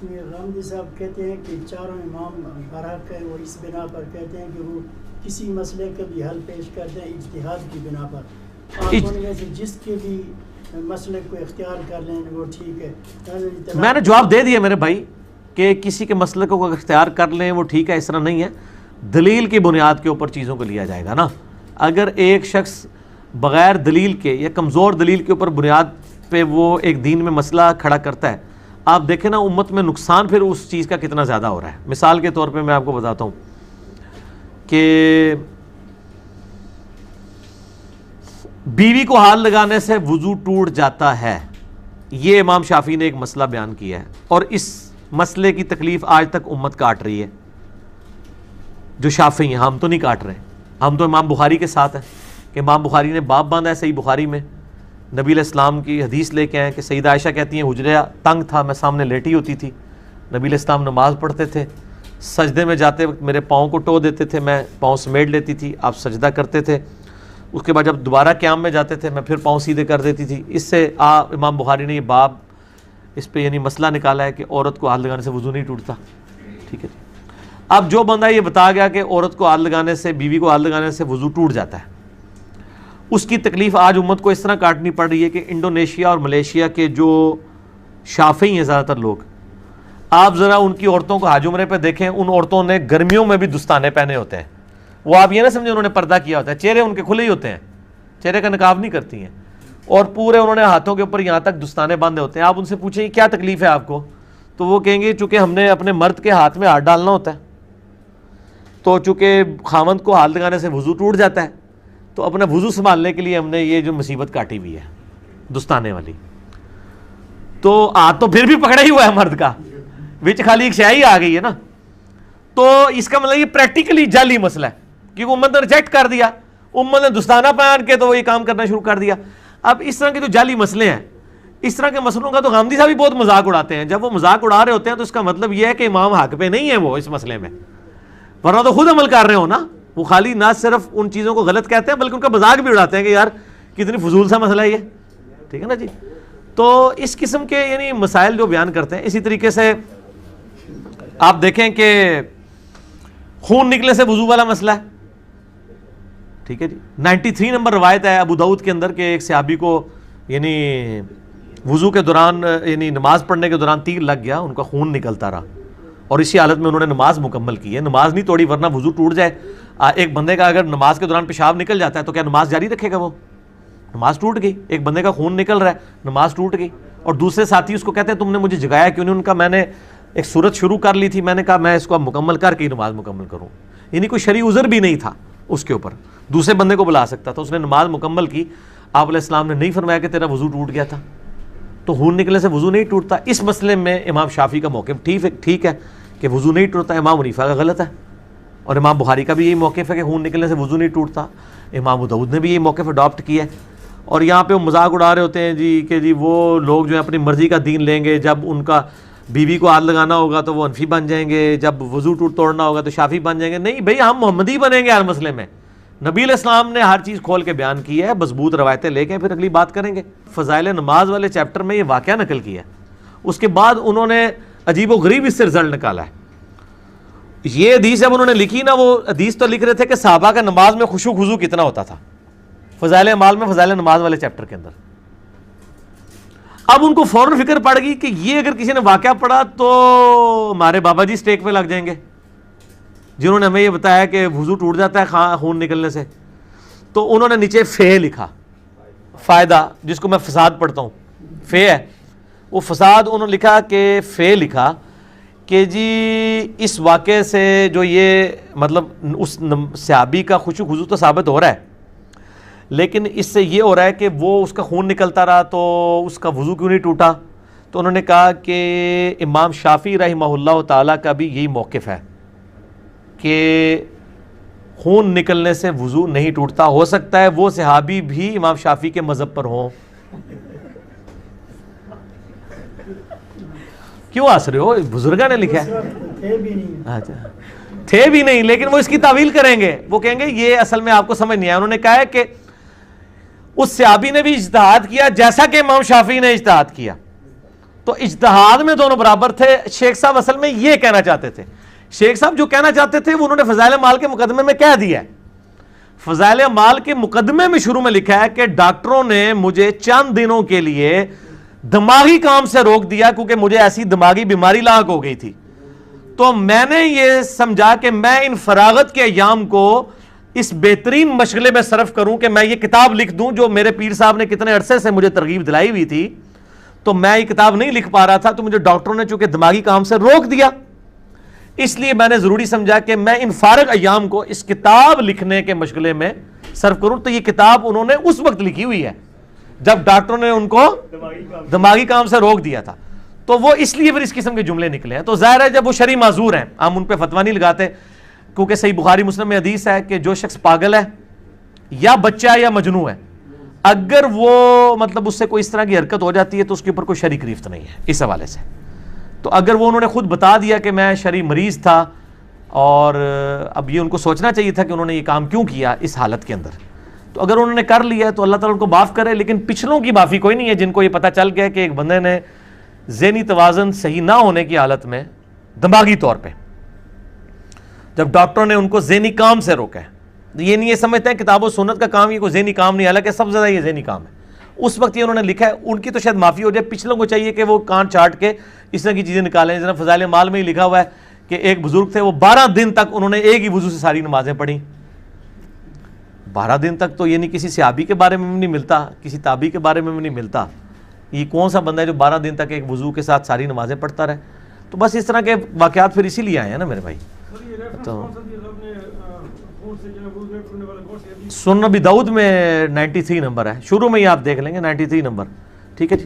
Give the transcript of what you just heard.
غامدی صاحب کہتے ہیں کہ چاروں امام برحق ہے، اور اس بنا پر کہتے ہیں کہ وہ کسی مسئلے کا بھی حل پیش کرتے ہیں اجتہاد کی بنا پر۔ آپ ان میں سے جس کے بھی مسئلے کو اختیار کر لیں وہ ٹھیک ہے۔ میں نے جواب دے دیا میرے بھائی کہ کسی کے مسئلے کو اختیار کر لیں وہ ٹھیک ہے، اس طرح نہیں ہے، دلیل کی بنیاد کے اوپر چیزوں کو لیا جائے گا نا۔ اگر ایک شخص بغیر دلیل کے یا کمزور دلیل کے اوپر بنیاد پہ وہ ایک دین میں مسئلہ کھڑا کرتا ہے، آپ دیکھیں نا امت میں نقصان پھر اس چیز کا کتنا زیادہ ہو رہا ہے۔ مثال کے طور پہ میں آپ کو بتاتا ہوں کہ بیوی کو ہاتھ لگانے سے وضو ٹوٹ جاتا ہے، یہ امام شافعی نے ایک مسئلہ بیان کیا ہے، اور اس مسئلے کی تکلیف آج تک امت کاٹ رہی ہے۔ جو شافعی ہیں، ہم تو نہیں کاٹ رہے، ہم تو امام بخاری کے ساتھ ہیں کہ امام بخاری نے باب باندھا ہے صحیح بخاری میں، نبی علیہ السلام کی حدیث لے کے آئے کہ سیدہ عائشہ کہتی ہیں حجرہ تنگ تھا، میں سامنے لیٹی ہوتی تھی، نبی علیہ السلام نماز پڑھتے تھے، سجدے میں جاتے وقت میرے پاؤں کو ٹو دیتے تھے، میں پاؤں سمیٹ لیتی تھی، آپ سجدہ کرتے تھے، اس کے بعد جب دوبارہ قیام میں جاتے تھے میں پھر پاؤں سیدھے کر دیتی تھی۔ اس سے امام بخاری نے یہ باب اس پہ یعنی مسئلہ نکالا ہے کہ عورت کو ہاتھ لگانے سے وضو نہیں ٹوٹتا، ٹھیک ہے جی۔ اب جو بندہ یہ بتا گیا کہ عورت کو ہاتھ لگانے سے، بیوی کو ہاتھ لگانے سے وضو ٹوٹ جاتا ہے، اس کی تکلیف آج امت کو اس طرح کاٹنی پڑ رہی ہے کہ انڈونیشیا اور ملیشیا کے جو شافعی ہیں زیادہ تر لوگ، آپ ذرا ان کی عورتوں کو حج عمرے پہ دیکھیں، ان عورتوں نے گرمیوں میں بھی دستانے پہنے ہوتے ہیں، وہ آپ یہ نہ سمجھیں انہوں نے پردہ کیا ہوتا ہے، چہرے ان کے کھلے ہی ہوتے ہیں، چہرے کا نقاب نہیں کرتی ہیں، اور پورے انہوں نے ہاتھوں کے اوپر یہاں تک دستانے باندھے ہوتے ہیں۔ آپ ان سے پوچھیں کیا تکلیف ہے آپ کو، تو وہ کہیں گے چونکہ ہم نے اپنے مرد کے ہاتھ میں ہاتھ ڈالنا ہوتا ہے، تو چونکہ خاوند کو ہاتھ لگانے سے وضو ٹوٹ جاتا ہے، تو اپنا وضو سنبھالنے کے لیے ہم نے یہ جو مصیبت کاٹی ہوئی ہے دستانے والی، تو ہاتھ تو پھر بھی پکڑا ہی ہوا ہے مرد کا، وچ خالی ایک شے ہی آ گئی ہے نا۔ تو اس کا مطلب یہ پریکٹیکلی جعلی مسئلہ ہے، کیونکہ امت نے ریجیکٹ کر دیا، امت نے دستانہ پہن کے تو وہ یہ کام کرنا شروع کر دیا۔ اب اس طرح کے جو جعلی مسئلے ہیں، اس طرح کے مسئلوں کا تو غامدی صاحب بھی بہت مذاق اڑاتے ہیں۔ جب وہ مذاق اڑا رہے ہوتے ہیں تو اس کا مطلب یہ ہے کہ امام حق پہ نہیں ہے وہ اس مسئلے میں، ورنہ تو خود عمل کر رہے ہو نا۔ وہ خالی نہ صرف ان چیزوں کو غلط کہتے ہیں بلکہ ان کا مذاق بھی اڑاتے ہیں کہ یار کتنی فضول سا مسئلہ ہے یہ، ٹھیک ہے نا جی۔ تو اس قسم کے یعنی مسائل جو بیان کرتے ہیں، اسی طریقے سے آپ دیکھیں کہ خون نکلنے سے وضو والا مسئلہ ہے، ٹھیک ہے جی۔ 93 نمبر روایت ہے ابو داؤد کے اندر کہ ایک صحابی کو یعنی وضو کے دوران یعنی نماز پڑھنے کے دوران تیر لگ گیا، ان کا خون نکلتا رہا، اور اسی حالت میں انہوں نے نماز مکمل کی ہے۔ نماز نہیں توڑی ورنہ وضو ٹوٹ جائے۔ ایک بندے کا اگر نماز کے دوران پیشاب نکل جاتا ہے تو کیا نماز جاری رکھے گا؟ وہ نماز ٹوٹ گئی۔ ایک بندے کا خون نکل رہا ہے، نماز ٹوٹ گئی، اور دوسرے ساتھی اس کو کہتے ہیں تم نے مجھے جگایا کیوں نہیں؟ ان کا میں نے ایک سورت شروع کر لی تھی، میں نے کہا میں اس کو اب مکمل کر کے ہی نماز مکمل کروں، یعنی کوئی شرعی عذر بھی نہیں تھا اس کے اوپر، دوسرے بندے کو بلا سکتا تھا، اس نے نماز مکمل کی۔ آپ علیہ السلام نے نہیں فرمایا کہ تیرا وضو ٹوٹ گیا تھا، تو خون نکلنے سے وضو نہیں ٹوٹتا۔ اس مسئلے میں امام شافعی کا موقف ٹھیک ہے کہ وضو نہیں ٹوٹتا، امام حنیفہ کا غلط ہے، اور امام بخاری کا بھی یہی موقف ہے کہ خون نکلنے سے وضو نہیں ٹوٹتا، امام ابو داؤد نے بھی یہی موقف اڈاپٹ کیا ہے۔ اور یہاں پہ وہ مذاق اڑا رہے ہوتے ہیں جی کہ جی وہ لوگ جو ہیں اپنی مرضی کا دین لیں گے، جب ان کا بیوی کو ہاتھ لگانا ہوگا تو وہ حنفی بن جائیں گے، جب وضو توڑنا ہوگا تو شافعی بن جائیں گے۔ نہیں بھئی، ہم محمدی بنیں گے ہر مسئلے میں۔ نبی علیہ السلام نے ہر چیز کھول کے بیان کی ہے، مضبوط روایتیں لے کے پھر اگلی بات کریں گے۔ فضائل نماز والے چیپٹر میں یہ واقعہ نقل کیا ہے، اس کے بعد انہوں نے عجیب و غریب اس سے رزلٹ نکالا ہے۔ یہ حدیث جب انہوں نے لکھی نا، وہ حدیث تو لکھ رہے تھے کہ صحابہ کا نماز میں خشوع خضوع کتنا ہوتا تھا، فضائل اعمال میں فضائل نماز والے چیپٹر کے اندر۔ اب ان کو فوراً فکر پڑ گئی کہ یہ اگر کسی نے واقعہ پڑھا تو ہمارے بابا جی اسٹیک پہ لگ جائیں گے، جنہوں نے ہمیں یہ بتایا کہ وضو ٹوٹ جاتا ہے خون نکلنے سے۔ تو انہوں نے نیچے فے لکھا، فائدہ، جس کو میں فساد پڑھتا ہوں، فے ہے وہ فساد، انہوں نے لکھا کہ فے لکھا کہ جی اس واقعے سے جو یہ مطلب اس صحابی کا خشوع خضوع تو ثابت ہو رہا ہے، لیکن اس سے یہ ہو رہا ہے کہ وہ اس کا خون نکلتا رہا تو اس کا وضو کیوں نہیں ٹوٹا؟ تو انہوں نے کہا کہ امام شافعی رحمہ اللہ تعالیٰ کا بھی یہی موقف ہے کہ خون نکلنے سے وضو نہیں ٹوٹتا۔ ہو سکتا ہے وہ صحابی بھی امام شافعی کے مذہب پر ہوں۔ کیوں ہنس رہے ہو؟ بزرگاں نے لکھا ہے، تھے بھی نہیں، لیکن وہ اس کی تعویل کریں گے، وہ کہیں گے یہ اصل میں آپ کو سمجھ نہیں آیا۔ انہوں نے کہا ہے کہ اس صحابی نے بھی اجتہاد کیا جیسا کہ امام شافعی نے اجتہاد کیا، تو اجتہاد میں دونوں برابر تھے. شیخ صاحب اصل میں یہ کہنا چاہتے تھے, شیخ صاحب جو کہنا چاہتے تھے وہ انہوں نے فضائل اعمال کے مقدمے میں کہہ دیا ہے. فضائل اعمال کے مقدمے میں شروع میں لکھا ہے کہ ڈاکٹروں نے مجھے چند دنوں کے لیے دماغی کام سے روک دیا کیونکہ مجھے ایسی دماغی بیماری لاحق ہو گئی تھی. تو میں نے یہ سمجھا کہ میں ان فراغت کے ایام کو اس بہترین مشغلے میں صرف کروں کہ میں یہ کتاب لکھ دوں جو میرے پیر صاحب نے کتنے عرصے سے مجھے ترغیب دلائی ہوئی تھی. تو میں یہ کتاب نہیں لکھ پا رہا تھا, تو مجھے ڈاکٹروں نے چونکہ دماغی کام سے روک دیا, اس لیے میں نے ضروری سمجھا کہ میں ان فارغ ایام کو اس کتاب لکھنے کے مشغلے میں صرف کروں. تو یہ کتاب انہوں نے اس وقت لکھی ہوئی ہے جب ڈاکٹروں نے ان کو دماغی کام سے روک دیا تھا. تو وہ اس لیے پھر اس قسم کے جملے نکلے ہیں. تو ظاہر ہے جب وہ شرعی معذور ہیں, ہم ان پہ فتویٰ نہیں لگاتے, کیونکہ صحیح بخاری مسلم میں حدیث ہے کہ جو شخص پاگل ہے یا بچہ ہے یا مجنون ہے, اگر وہ مطلب اس سے کوئی اس طرح کی حرکت ہو جاتی ہے تو اس کے اوپر کوئی شرعی گرفت نہیں ہے اس حوالے سے. تو اگر وہ انہوں نے خود بتا دیا کہ میں شرعی مریض تھا, اور اب یہ ان کو سوچنا چاہیے تھا کہ انہوں نے یہ کام کیوں کیا اس حالت کے اندر, تو اگر انہوں نے کر لیا تو اللہ تعالیٰ ان کو معاف کرے. لیکن پچھلوں کی معافی کوئی نہیں ہے جن کو یہ پتہ چل گیا کہ ایک بندے نے ذہنی توازن صحیح نہ ہونے کی حالت میں دماغی طور پہ, جب ڈاکٹروں نے ان کو ذہنی کام سے روکا ہے, یہ نہیں یہ سمجھتے ہیں کتاب و سنت کا کام یہ کوئی ذہنی کام نہیں, حالانکہ سب سے زیادہ یہ ذہنی کام ہے. اس وقت یہ انہوں نے لکھا ہے, ان کی تو شاید معافی ہو جائے, پچھلوں کو چاہیے کہ وہ کان چاٹ کے اس طرح کی چیزیں نکالیں. جناب فضائل اعمال میں ہی لکھا ہوا ہے کہ ایک بزرگ تھے, وہ 12 دن تک انہوں نے ایک ہی وضو سے ساری نمازیں پڑھی. 12 دن تک تو یہ نہیں کسی صحابی کے بارے میں بھی نہیں ملتا, کسی تابعی کے بارے میں بھی نہیں ملتا. یہ کون سا بندہ ہے جو 12 دن تک ایک وضو کے ساتھ ساری نمازیں پڑھتا رہے. تو بس اس طرح کے واقعات پھر اسی لیے آئے ہیں نا میرے بھائی. تو سنن ابی داؤد میں 93 نمبر ہے, شروع میں ہی آپ دیکھ لیں گے 93 نمبر, ٹھیک ہے.